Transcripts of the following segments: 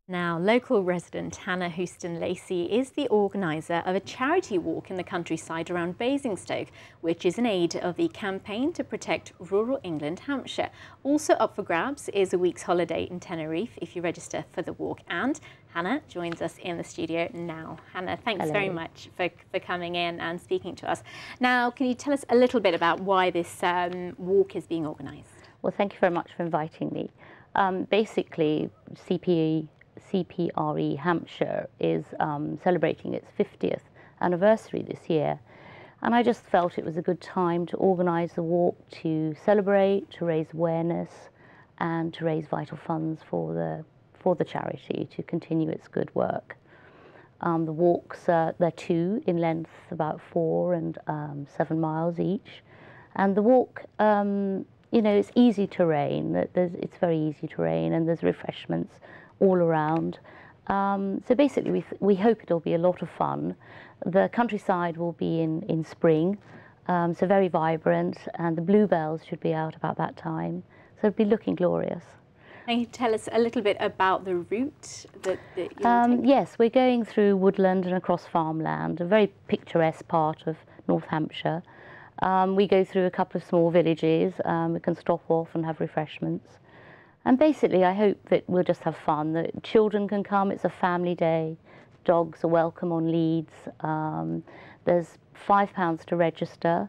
Now, local resident Hannah Houstin-Lacey is the organiser of a charity walk in the countryside around Basingstoke, which is in aid of the campaign to protect rural England Hampshire. Also up for grabs is a week's holiday in Tennerife if you register for the walk. And Hannah joins us in the studio now. Hannah, thanks very much for coming in and speaking to us. Now, can you tell us a little bit about why this walk is being organised? Well, thank you very much for inviting me. Basically, CPRE Hampshire is celebrating its 50th anniversary this year, and I just felt it was a good time to organise the walk to celebrate, to raise awareness and to raise vital funds for the charity to continue its good work. The walks, they're two in length, about 4 and 7 miles each, and the walk you know, it's easy terrain, it's very easy terrain, and there's refreshments all around. So basically we hope it'll be a lot of fun. The countryside will be in spring, so very vibrant, and the bluebells should be out about that time, so it'll be looking glorious. Can you tell us a little bit about the route that you're taking? Yes, we're going through woodland and across farmland, a very picturesque part of North Hampshire. We go through a couple of small villages. We can stop off and have refreshments. And basically, I hope that we'll just have fun, that children can come. It's a family day. Dogs are welcome on leads. There's £5 to register,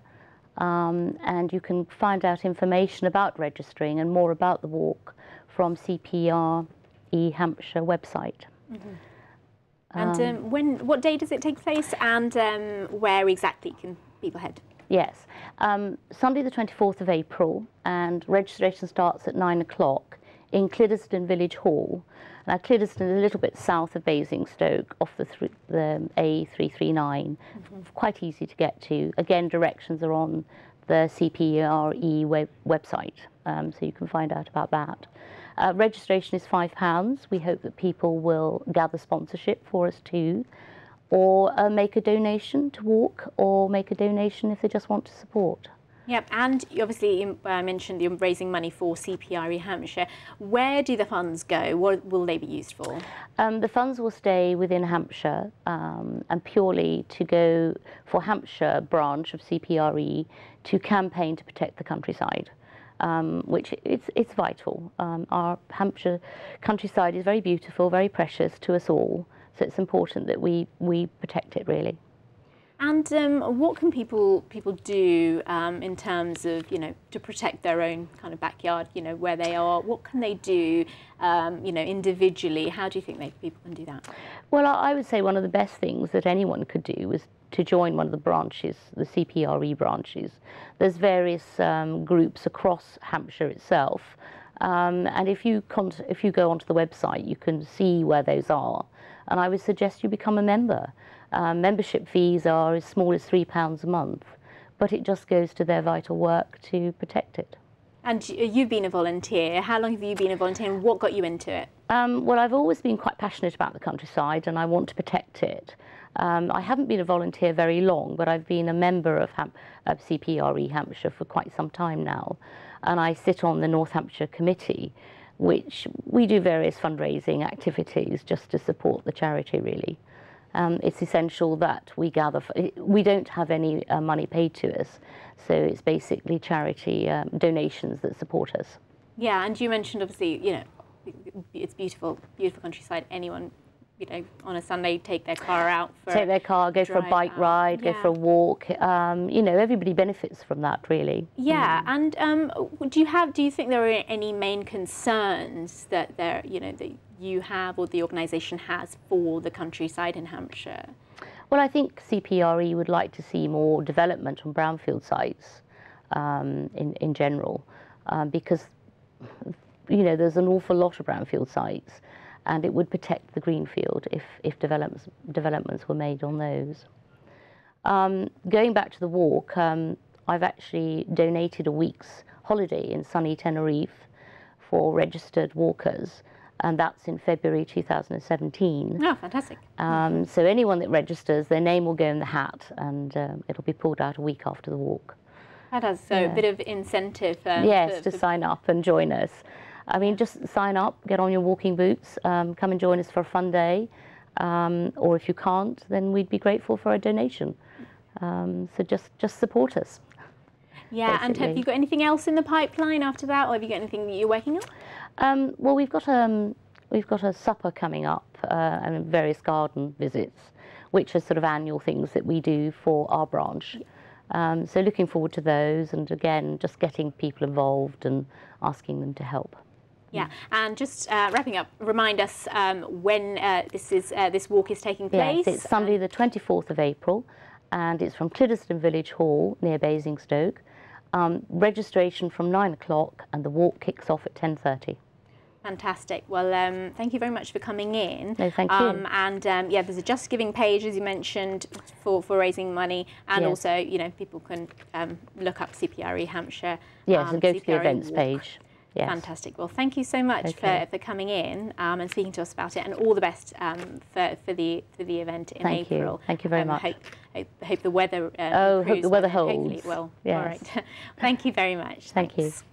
and you can find out information about registering and more about the walk from CPRE Hampshire website. Mm-hmm. And what day does it take place, and where exactly can people head? Yes, Sunday the 24th of April, and registration starts at 9 o'clock in Cliddesden Village Hall. Now, Cliddesden is a little bit south of Basingstoke, off the A339, quite easy to get to. Again, directions are on the CPRE website, so you can find out about that. Registration is £5. We hope that people will gather sponsorship for us too, or make a donation to walk, or make a donation if they just want to support. Yep, and you obviously mentioned you're raising money for CPRE Hampshire. Where do the funds go? What will they be used for? The funds will stay within Hampshire, and purely to go for Hampshire branch of CPRE to campaign to protect the countryside, which it's vital. Our Hampshire countryside is very beautiful, very precious to us all. So it's important that we protect it, really. And what can people do in terms of, you know, to protect their own kind of backyard, you know, where they are? What can they do, you know, individually? How do you think people can do that? Well, I would say one of the best things that anyone could do is to join one of the branches, the CPRE branches. There's various groups across Hampshire itself, and if you go onto the website, you can see where those are. And I would suggest you become a member. Membership fees are as small as £3 a month, but it just goes to their vital work to protect it. And you've been a volunteer. How long have you been a volunteer, and what got you into it? Well, I've always been quite passionate about the countryside, and I want to protect it. I haven't been a volunteer very long, but I've been a member of CPRE Hampshire for quite some time now, and I sit on the North Hampshire Committee, which we do various fundraising activities just to support the charity, really. It's essential that we gather. We don't have any money paid to us, so it's basically charity donations that support us. Yeah, and you mentioned obviously, you know, it's beautiful, beautiful countryside. Anyone, you know, on a Sunday take their car out for take their car, go for a bike ride, go for a walk. You know, everybody benefits from that, really. Yeah, and do you think there are any main concerns that you have or the organisation has for the countryside in Hampshire? Well, I think CPRE would like to see more development on brownfield sites in general, because, you know, there's an awful lot of brownfield sites, and it would protect the greenfield if developments were made on those. Going back to the walk, I've actually donated a week's holiday in sunny Tenerife for registered walkers, and that's in February 2017. Oh, fantastic. So anyone that registers, their name will go in the hat, and it'll be pulled out a week after the walk. That has a bit of incentive. Yes, to sign up and join us. I mean, just sign up, get on your walking boots, come and join us for a fun day, or if you can't, then we'd be grateful for a donation. So just support us. Yeah, basically. And have you got anything else in the pipeline after that, or have you got anything that you're working on? Well, we've got a supper coming up and various garden visits, which are sort of annual things that we do for our branch. So looking forward to those, and again, just getting people involved and asking them to help. Yeah, and just wrapping up, remind us when this walk is taking place. Yes, it's Sunday the 24th of April, and it's from Cliddesden Village Hall near Basingstoke. Registration from 9 o'clock, and the walk kicks off at 10:30. Fantastic. Well, thank you very much for coming in. No, thank you. And yeah, there's a Just Giving page, as you mentioned, for raising money, and yes. also, you know, people can look up CPRE Hampshire. Yes, and go to the CPRE events walk. Page. Yes. Fantastic. Well, thank you so much for coming in and speaking to us about it, and all the best for the event in April. Thank you very much. Hope the weather hope the weather holds. Hopefully it will. Yes. All right. Thank you very much. Thank Thanks. you.